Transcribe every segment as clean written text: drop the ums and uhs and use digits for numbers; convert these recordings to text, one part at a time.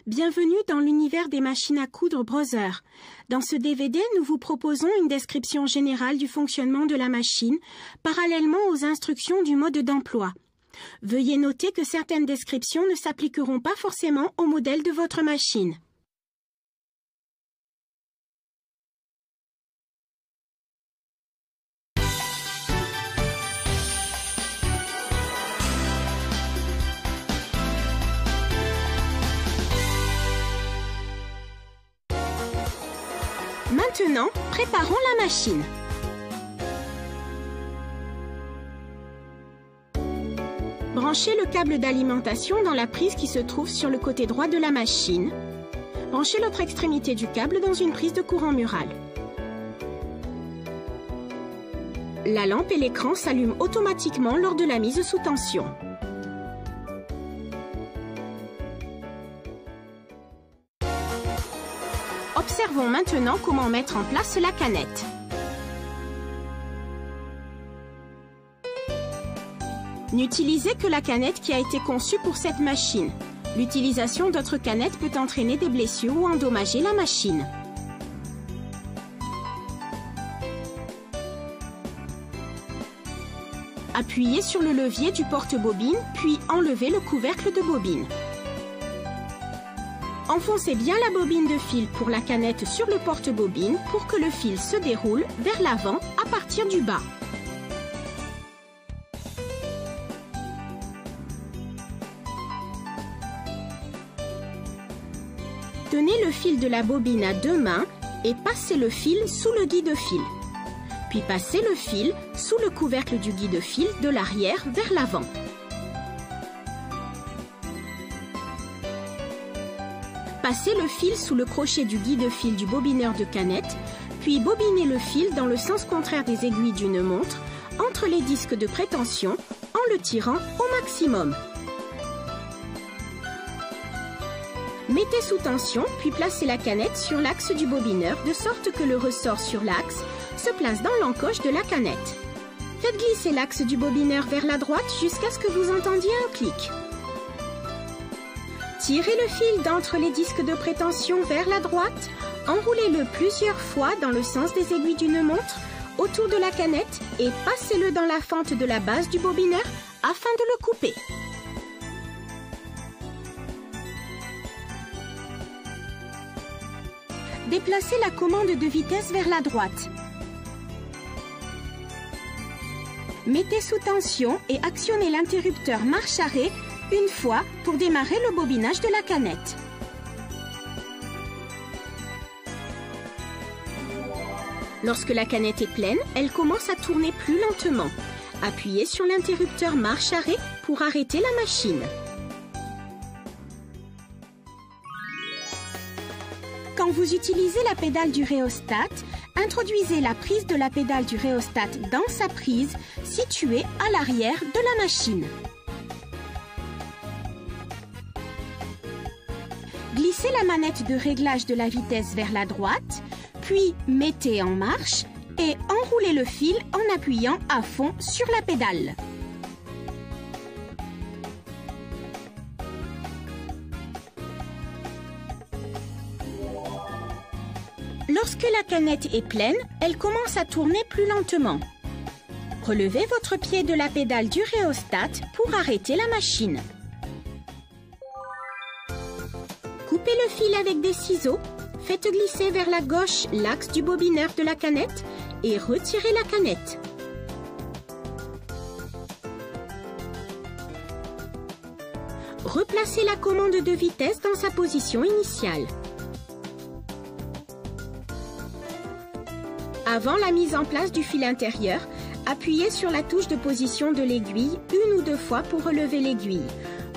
Bienvenue dans l'univers des machines à coudre Brother. Dans ce DVD, nous vous proposons une description générale du fonctionnement de la machine, parallèlement aux instructions du mode d'emploi. Veuillez noter que certaines descriptions ne s'appliqueront pas forcément au modèle de votre machine. Maintenant, préparons la machine. Branchez le câble d'alimentation dans la prise qui se trouve sur le côté droit de la machine. Branchez l'autre extrémité du câble dans une prise de courant mural. La lampe et l'écran s'allument automatiquement lors de la mise sous tension. Observons maintenant comment mettre en place la canette. N'utilisez que la canette qui a été conçue pour cette machine. L'utilisation d'autres canettes peut entraîner des blessures ou endommager la machine. Appuyez sur le levier du porte-bobine, puis enlevez le couvercle de bobine. Enfoncez bien la bobine de fil pour la canette sur le porte-bobine pour que le fil se déroule vers l'avant à partir du bas. Tenez le fil de la bobine à deux mains et passez le fil sous le guide-fil. Puis passez le fil sous le couvercle du guide-fil de l'arrière vers l'avant. Passez le fil sous le crochet du guide-fil du bobineur de canette, puis bobinez le fil dans le sens contraire des aiguilles d'une montre, entre les disques de prétention, en le tirant au maximum. Mettez sous tension, puis placez la canette sur l'axe du bobineur, de sorte que le ressort sur l'axe se place dans l'encoche de la canette. Faites glisser l'axe du bobineur vers la droite jusqu'à ce que vous entendiez un clic. Tirez le fil d'entre les disques de prétention vers la droite, enroulez-le plusieurs fois dans le sens des aiguilles d'une montre autour de la canette et passez-le dans la fente de la base du bobineur afin de le couper. Déplacez la commande de vitesse vers la droite. Mettez sous tension et actionnez l'interrupteur marche-arrêt une fois pour démarrer le bobinage de la canette. Lorsque la canette est pleine, elle commence à tourner plus lentement. Appuyez sur l'interrupteur marche-arrêt pour arrêter la machine. Quand vous utilisez la pédale du rhéostat, introduisez la prise de la pédale du rhéostat dans sa prise située à l'arrière de la machine. Glissez la manette de réglage de la vitesse vers la droite, puis mettez en marche et enroulez le fil en appuyant à fond sur la pédale. Lorsque la canette est pleine, elle commence à tourner plus lentement. Relevez votre pied de la pédale du rhéostat pour arrêter la machine. Coupez le fil avec des ciseaux, faites glisser vers la gauche l'axe du bobineur de la canette et retirez la canette. Replacez la commande de vitesse dans sa position initiale. Avant la mise en place du fil intérieur, appuyez sur la touche de position de l'aiguille une ou deux fois pour relever l'aiguille.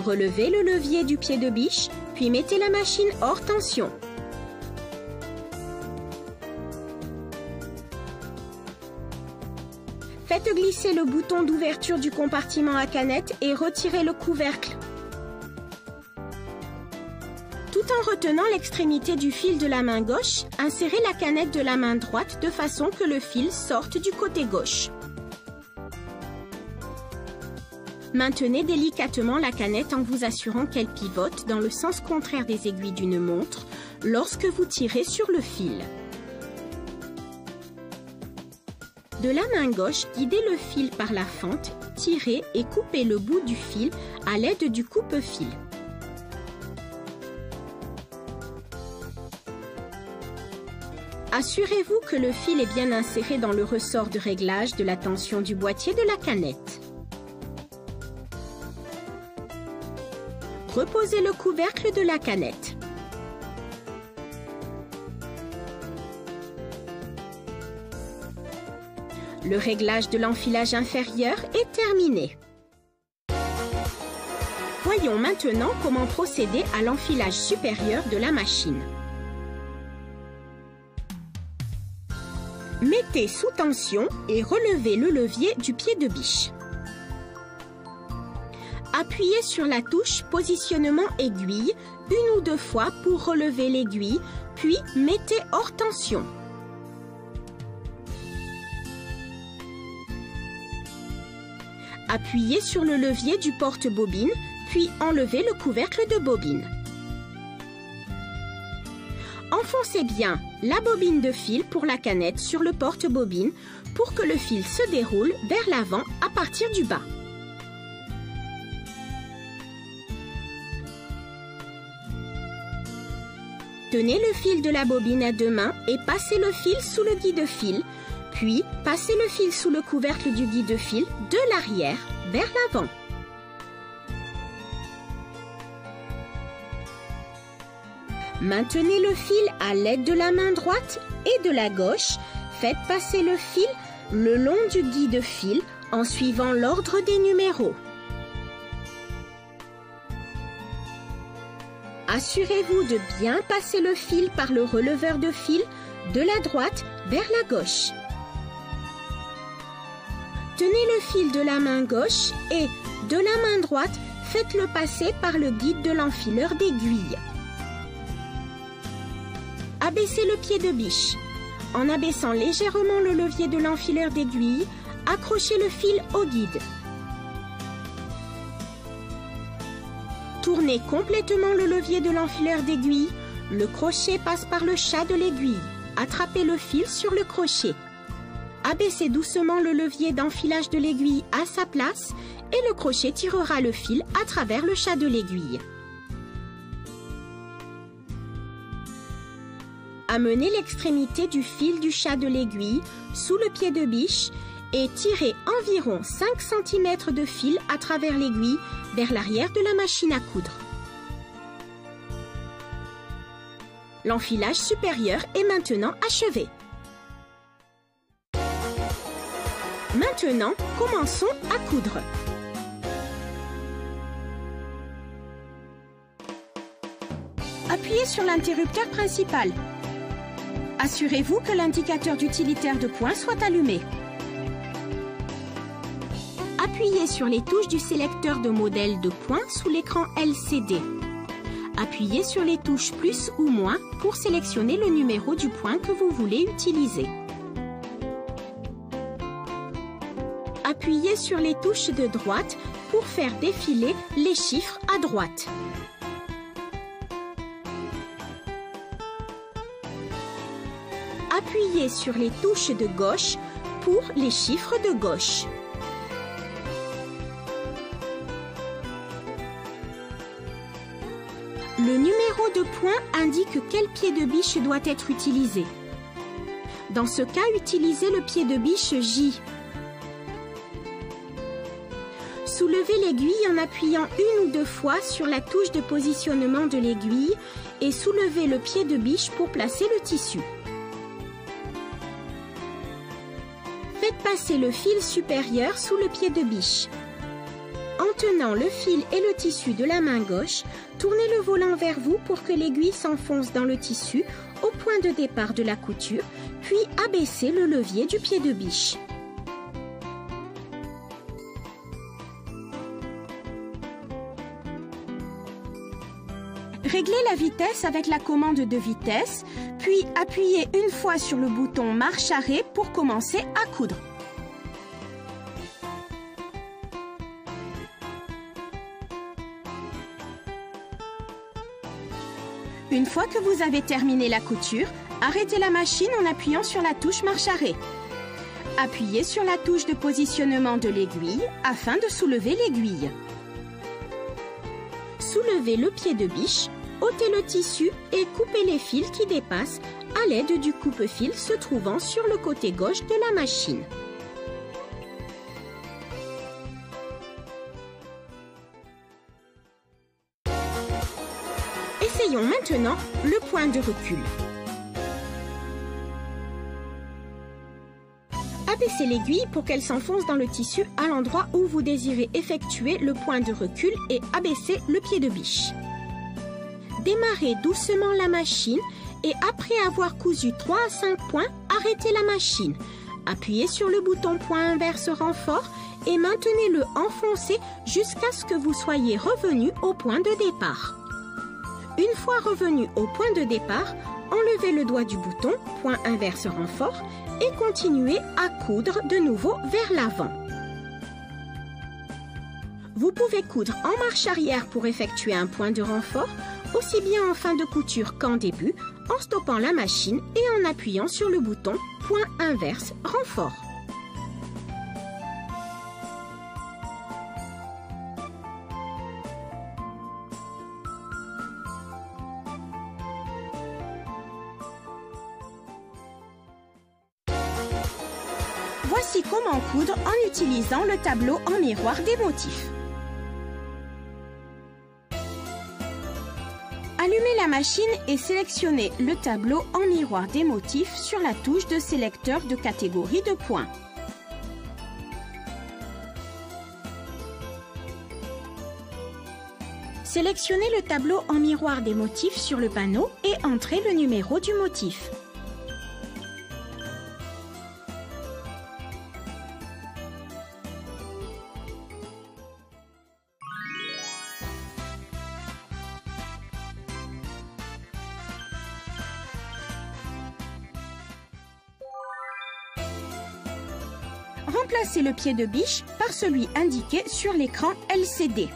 Relevez le levier du pied de biche, puis mettez la machine hors tension. Faites glisser le bouton d'ouverture du compartiment à canette et retirez le couvercle. Tout en retenant l'extrémité du fil de la main gauche, insérez la canette de la main droite de façon que le fil sorte du côté gauche. Maintenez délicatement la canette en vous assurant qu'elle pivote dans le sens contraire des aiguilles d'une montre lorsque vous tirez sur le fil. De la main gauche, guidez le fil par la fente, tirez et coupez le bout du fil à l'aide du coupe-fil. Assurez-vous que le fil est bien inséré dans le ressort de réglage de la tension du boîtier de la canette. Reposez le couvercle de la canette. Le réglage de l'enfilage inférieur est terminé. Voyons maintenant comment procéder à l'enfilage supérieur de la machine. Mettez sous tension et relevez le levier du pied de biche. Appuyez sur la touche positionnement aiguille une ou deux fois pour relever l'aiguille, puis mettez hors tension. Appuyez sur le levier du porte-bobine, puis enlevez le couvercle de bobine. Enfoncez bien la bobine de fil pour la canette sur le porte-bobine pour que le fil se déroule vers l'avant à partir du bas. Tenez le fil de la bobine à deux mains et passez le fil sous le guide-fil, puis passez le fil sous le couvercle du guide-fil de l'arrière vers l'avant. Maintenez le fil à l'aide de la main droite et de la gauche. Faites passer le fil le long du guide-fil en suivant l'ordre des numéros. Assurez-vous de bien passer le fil par le releveur de fil de la droite vers la gauche. Tenez le fil de la main gauche et de la main droite, faites-le passer par le guide de l'enfileur d'aiguille. Abaissez le pied de biche. En abaissant légèrement le levier de l'enfileur d'aiguille, accrochez le fil au guide. Tournez complètement le levier de l'enfileur d'aiguille. Le crochet passe par le chat de l'aiguille. Attrapez le fil sur le crochet. Abaissez doucement le levier d'enfilage de l'aiguille à sa place et le crochet tirera le fil à travers le chat de l'aiguille. Amenez l'extrémité du fil du chat de l'aiguille sous le pied de biche et tirez environ 5 cm de fil à travers l'aiguille vers l'arrière de la machine à coudre. L'enfilage supérieur est maintenant achevé. Maintenant, commençons à coudre. Appuyez sur l'interrupteur principal. Assurez-vous que l'indicateur d'utilitaire de points soit allumé. Appuyez sur les touches du sélecteur de modèle de points sous l'écran LCD. Appuyez sur les touches plus ou moins pour sélectionner le numéro du point que vous voulez utiliser. Appuyez sur les touches de droite pour faire défiler les chiffres à droite. Appuyez sur les touches de gauche pour les chiffres de gauche. Le numéro de point indique quel pied de biche doit être utilisé. Dans ce cas, utilisez le pied de biche J. Soulevez l'aiguille en appuyant une ou deux fois sur la touche de positionnement de l'aiguille et soulevez le pied de biche pour placer le tissu. Faites passer le fil supérieur sous le pied de biche. En tenant le fil et le tissu de la main gauche, tournez le volant vers vous pour que l'aiguille s'enfonce dans le tissu au point de départ de la couture, puis abaissez le levier du pied de biche. Réglez la vitesse avec la commande de vitesse, puis appuyez une fois sur le bouton marche arrêt pour commencer à coudre. Une fois que vous avez terminé la couture, arrêtez la machine en appuyant sur la touche marche-arrêt. Appuyez sur la touche de positionnement de l'aiguille afin de soulever l'aiguille. Soulevez le pied de biche, ôtez le tissu et coupez les fils qui dépassent à l'aide du coupe-fil se trouvant sur le côté gauche de la machine. Essayons maintenant le point de recul. Abaissez l'aiguille pour qu'elle s'enfonce dans le tissu à l'endroit où vous désirez effectuer le point de recul et abaissez le pied de biche. Démarrez doucement la machine et après avoir cousu 3 à 5 points, arrêtez la machine. Appuyez sur le bouton point inverse renfort et maintenez-le enfoncé jusqu'à ce que vous soyez revenu au point de départ. Une fois revenu au point de départ, enlevez le doigt du bouton point inverse renfort et continuez à coudre de nouveau vers l'avant. Vous pouvez coudre en marche arrière pour effectuer un point de renfort, aussi bien en fin de couture qu'en début, en stoppant la machine et en appuyant sur le bouton point inverse renfort. Voici comment coudre en utilisant le tableau en miroir des motifs. Allumez la machine et sélectionnez le tableau en miroir des motifs sur la touche de sélecteur de catégorie de points. Sélectionnez le tableau en miroir des motifs sur le panneau et entrez le numéro du motif. Remplacez le pied de biche par celui indiqué sur l'écran LCD.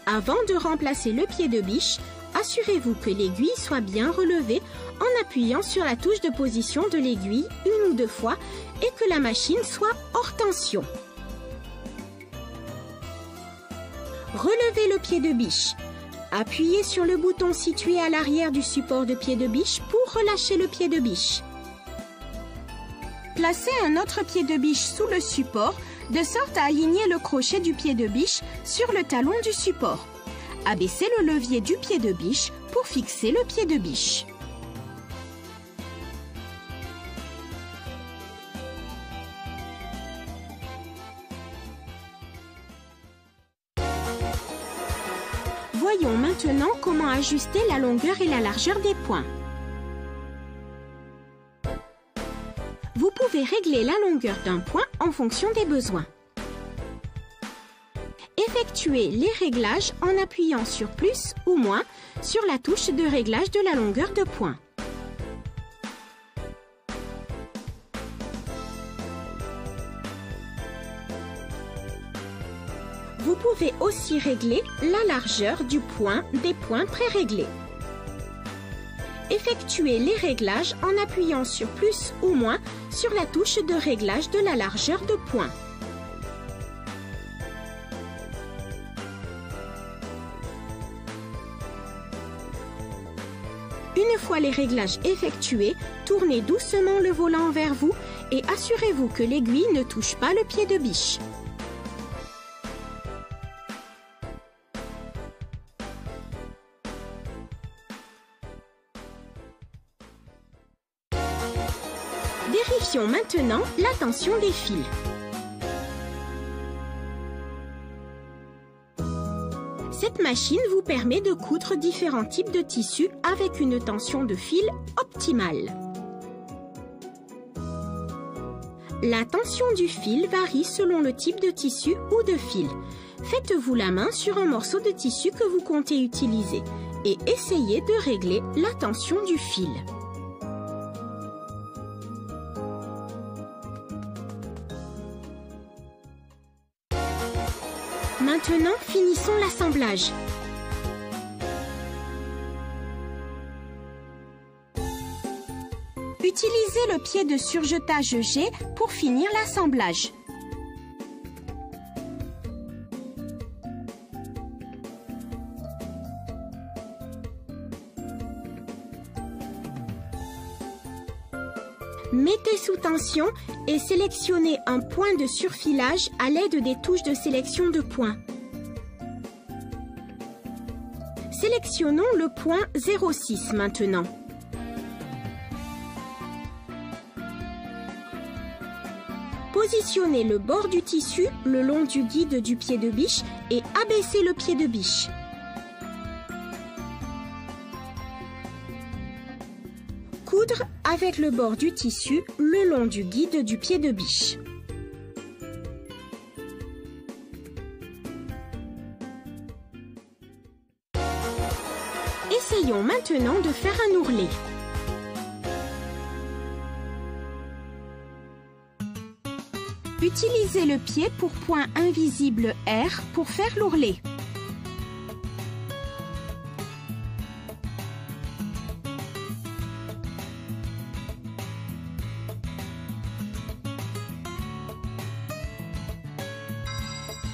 Avant de remplacer le pied de biche, assurez-vous que l'aiguille soit bien relevée en appuyant sur la touche de position de l'aiguille une ou deux fois et que la machine soit hors tension. Relevez le pied de biche. Appuyez sur le bouton situé à l'arrière du support de pied de biche pour relâcher le pied de biche. Placez un autre pied de biche sous le support, de sorte à aligner le crochet du pied de biche sur le talon du support. Abaissez le levier du pied de biche pour fixer le pied de biche. Voyons maintenant comment ajuster la longueur et la largeur des points. Vous pouvez régler la longueur d'un point en fonction des besoins. Effectuez les réglages en appuyant sur plus ou moins sur la touche de réglage de la longueur de point. Vous pouvez aussi régler la largeur du point des points pré-réglés. Effectuez les réglages en appuyant sur plus ou moins sur la touche de réglage de la largeur de point. Une fois les réglages effectués, tournez doucement le volant vers vous et assurez-vous que l'aiguille ne touche pas le pied de biche. Vérifions maintenant la tension des fils. Cette machine vous permet de coudre différents types de tissus avec une tension de fil optimale. La tension du fil varie selon le type de tissu ou de fil. Faites-vous la main sur un morceau de tissu que vous comptez utiliser et essayez de régler la tension du fil. Maintenant, finissons l'assemblage. Utilisez le pied de surjetage G pour finir l'assemblage. Mettez sous tension et sélectionnez un point de surfilage à l'aide des touches de sélection de points. Sélectionnons le point 0,6 maintenant. Positionnez le bord du tissu le long du guide du pied de biche et abaissez le pied de biche. Coudre avec le bord du tissu le long du guide du pied de biche. Essayons maintenant de faire un ourlet. Utilisez le pied pour point invisible R pour faire l'ourlet.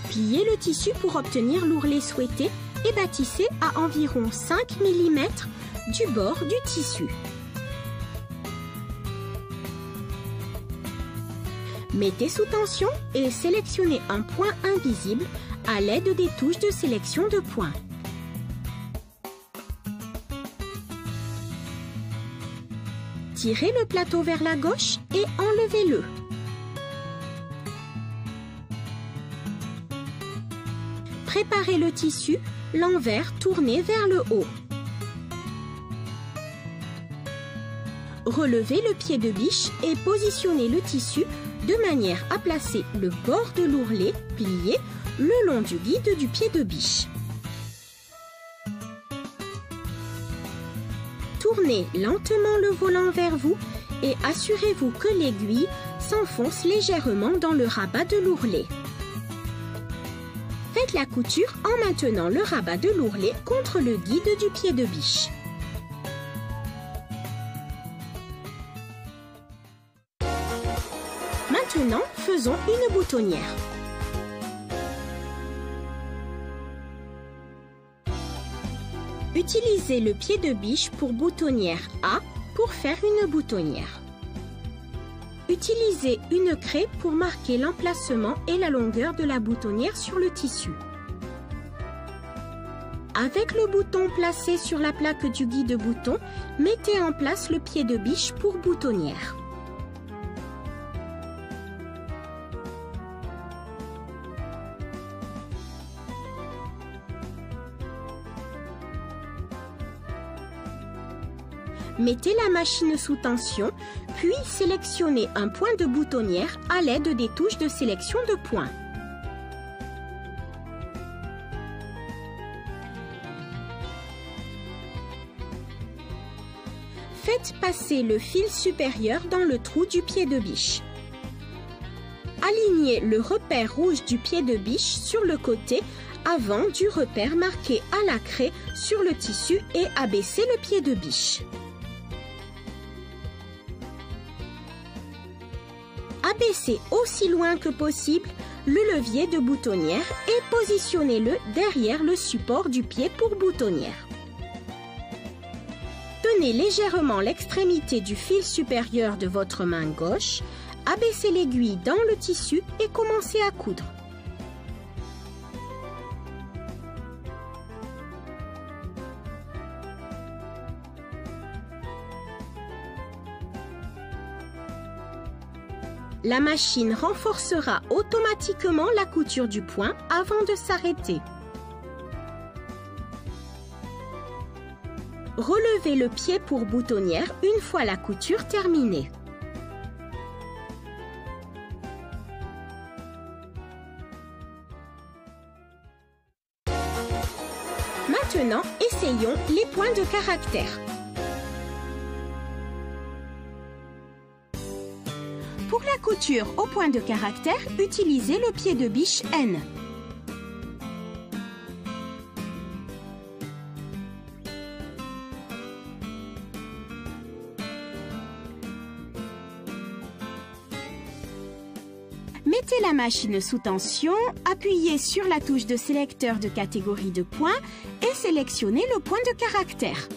Pliez le tissu pour obtenir l'ourlet souhaité et bâtissez à environ 5 mm du bord du tissu. Mettez sous tension et sélectionnez un point invisible à l'aide des touches de sélection de points. Tirez le plateau vers la gauche et enlevez-le. Préparez le tissu, l'envers tourné vers le haut. Relevez le pied de biche et positionnez le tissu de manière à placer le bord de l'ourlet plié le long du guide du pied de biche. Tournez lentement le volant vers vous et assurez-vous que l'aiguille s'enfonce légèrement dans le rabat de l'ourlet. Faites la couture en maintenant le rabat de l'ourlet contre le guide du pied de biche. Maintenant, faisons une boutonnière. Utilisez le pied de biche pour boutonnière A pour faire une boutonnière. Utilisez une craie pour marquer l'emplacement et la longueur de la boutonnière sur le tissu. Avec le bouton placé sur la plaque du guide bouton, mettez en place le pied de biche pour boutonnière. Mettez la machine sous tension, puis sélectionnez un point de boutonnière à l'aide des touches de sélection de points. Faites passer le fil supérieur dans le trou du pied de biche. Alignez le repère rouge du pied de biche sur le côté avant du repère marqué à la craie sur le tissu et abaissez le pied de biche. Abaissez aussi loin que possible le levier de boutonnière et positionnez-le derrière le support du pied pour boutonnière. Tenez légèrement l'extrémité du fil supérieur de votre main gauche, abaissez l'aiguille dans le tissu et commencez à coudre. La machine renforcera automatiquement la couture du point avant de s'arrêter. Relevez le pied pour boutonnière une fois la couture terminée. Maintenant, essayons les points de caractère. Pour la couture au point de caractère, utilisez le pied de biche N. Mettez la machine sous tension, appuyez sur la touche de sélecteur de catégorie de points et sélectionnez le point de caractère.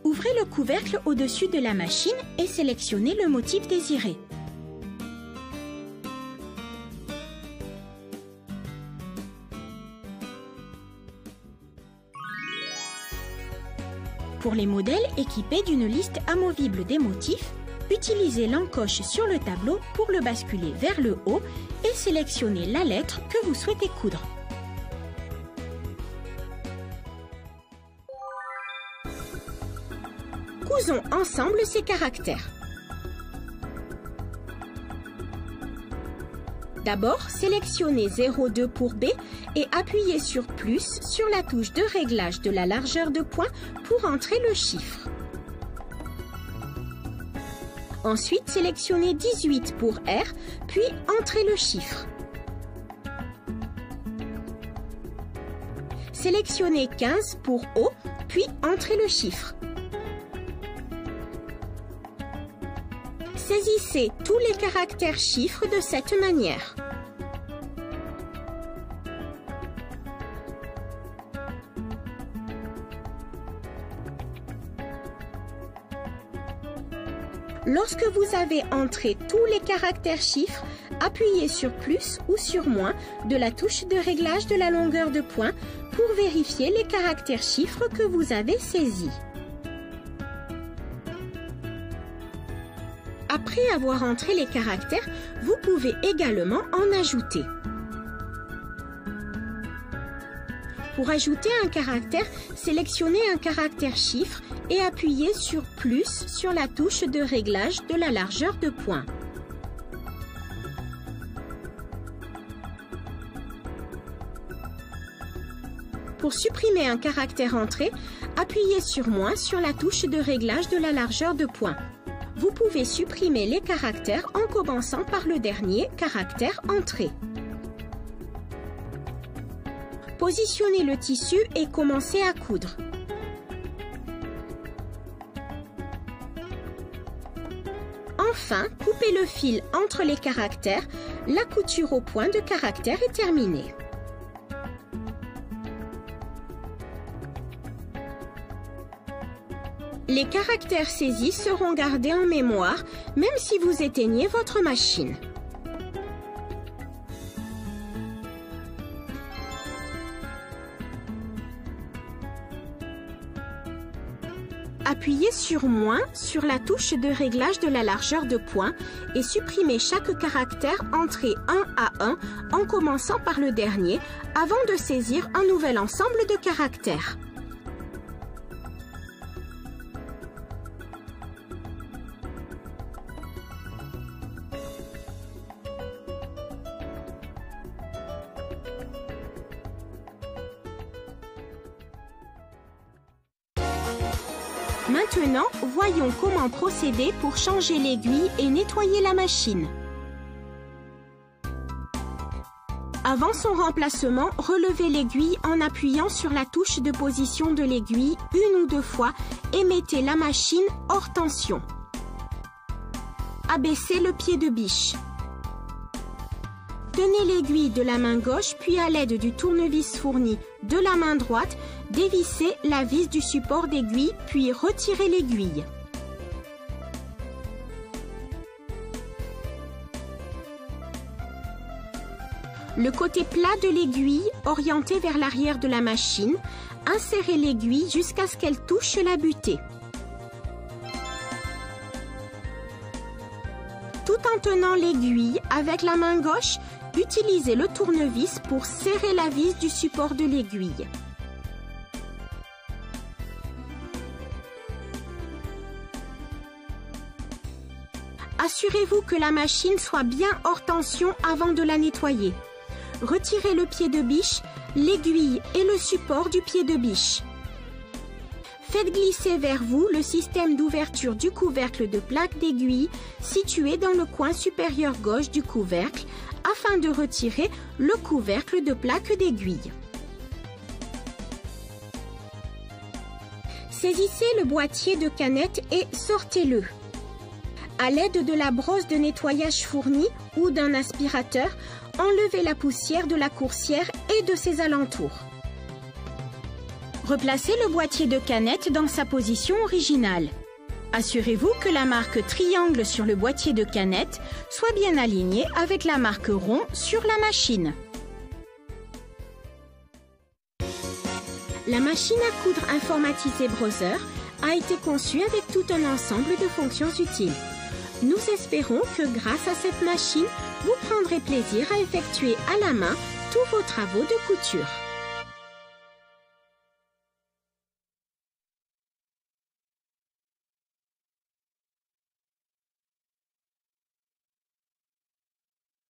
Ouvrez le couvercle au-dessus de la machine et sélectionnez le motif désiré. Pour les modèles équipés d'une liste amovible des motifs, utilisez l'encoche sur le tableau pour le basculer vers le haut et sélectionnez la lettre que vous souhaitez coudre. Cousons ensemble ces caractères. D'abord, sélectionnez 0,2 pour B et appuyez sur plus sur la touche de réglage de la largeur de point pour entrer le chiffre. Ensuite, sélectionnez 18 pour R, puis entrez le chiffre. Sélectionnez 15 pour O, puis entrez le chiffre. Saisissez tous les caractères chiffres de cette manière. Lorsque vous avez entré tous les caractères chiffres, appuyez sur plus ou sur moins de la touche de réglage de la longueur de point pour vérifier les caractères chiffres que vous avez saisis. Après avoir entré les caractères, vous pouvez également en ajouter. Pour ajouter un caractère, sélectionnez un caractère chiffre et appuyez sur plus sur la touche de réglage de la largeur de point. Pour supprimer un caractère entré, appuyez sur moins sur la touche de réglage de la largeur de point. Vous pouvez supprimer les caractères en commençant par le dernier caractère entré. Positionnez le tissu et commencez à coudre. Enfin, coupez le fil entre les caractères. La couture au point de caractère est terminée. Les caractères saisis seront gardés en mémoire, même si vous éteignez votre machine. Appuyez sur moins sur la touche de réglage de la largeur de point et supprimez chaque caractère entré un à un en commençant par le dernier avant de saisir un nouvel ensemble de caractères. Maintenant, voyons comment procéder pour changer l'aiguille et nettoyer la machine. Avant son remplacement, relevez l'aiguille en appuyant sur la touche de position de l'aiguille une ou deux fois et mettez la machine hors tension. Abaissez le pied de biche. Tenez l'aiguille de la main gauche puis à l'aide du tournevis fourni de la main droite, dévissez la vis du support d'aiguille puis retirez l'aiguille. Le côté plat de l'aiguille orienté vers l'arrière de la machine, insérez l'aiguille jusqu'à ce qu'elle touche la butée. Tout en tenant l'aiguille avec la main gauche, utilisez le tournevis pour serrer la vis du support de l'aiguille. Assurez-vous que la machine soit bien hors tension avant de la nettoyer. Retirez le pied de biche, l'aiguille et le support du pied de biche. Faites glisser vers vous le système d'ouverture du couvercle de plaque d'aiguille situé dans le coin supérieur gauche du couvercle afin de retirer le couvercle de plaque d'aiguille. Saisissez le boîtier de canette et sortez-le. À l'aide de la brosse de nettoyage fournie ou d'un aspirateur, enlevez la poussière de la coursière et de ses alentours. Replacez le boîtier de canettes dans sa position originale. Assurez-vous que la marque triangle sur le boîtier de canettes soit bien alignée avec la marque rond sur la machine. La machine à coudre informatisée Brother a été conçue avec tout un ensemble de fonctions utiles. Nous espérons que grâce à cette machine, vous prendrez plaisir à effectuer à la main tous vos travaux de couture.